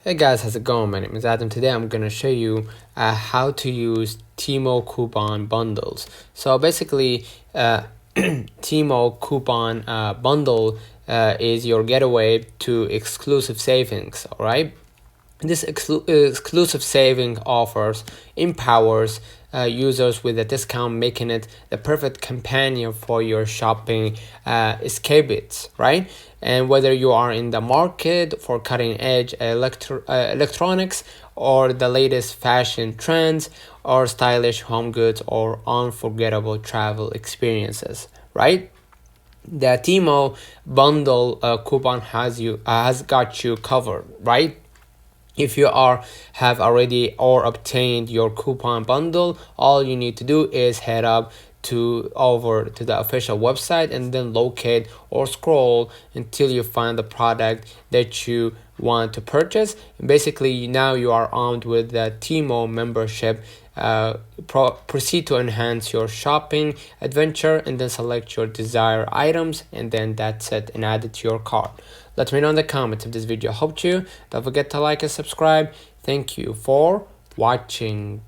Hey guys, how's it going? My name is Adam. Today I'm going to show you how to use Temu coupon bundles. So basically, Temu coupon bundle is your getaway to exclusive savings, all right? This exclusive saving offers empowers users with a discount, making it the perfect companion for your shopping escapades, right? And whether you are in the market for cutting edge electronics or the latest fashion trends or stylish home goods or unforgettable travel experiences, right? The Temu bundle coupon has got you covered, right? If you have already or obtained your coupon bundle, all you need to do is head up over to the official website and then locate or scroll until you find the product that you want to purchase. And basically, now you are armed with the Temu membership. Proceed to enhance your shopping adventure and then select your desired items, and then that's it, and add it to your cart. Let me know in the comments if this video helped you. Don't forget to like and subscribe. Thank you for watching.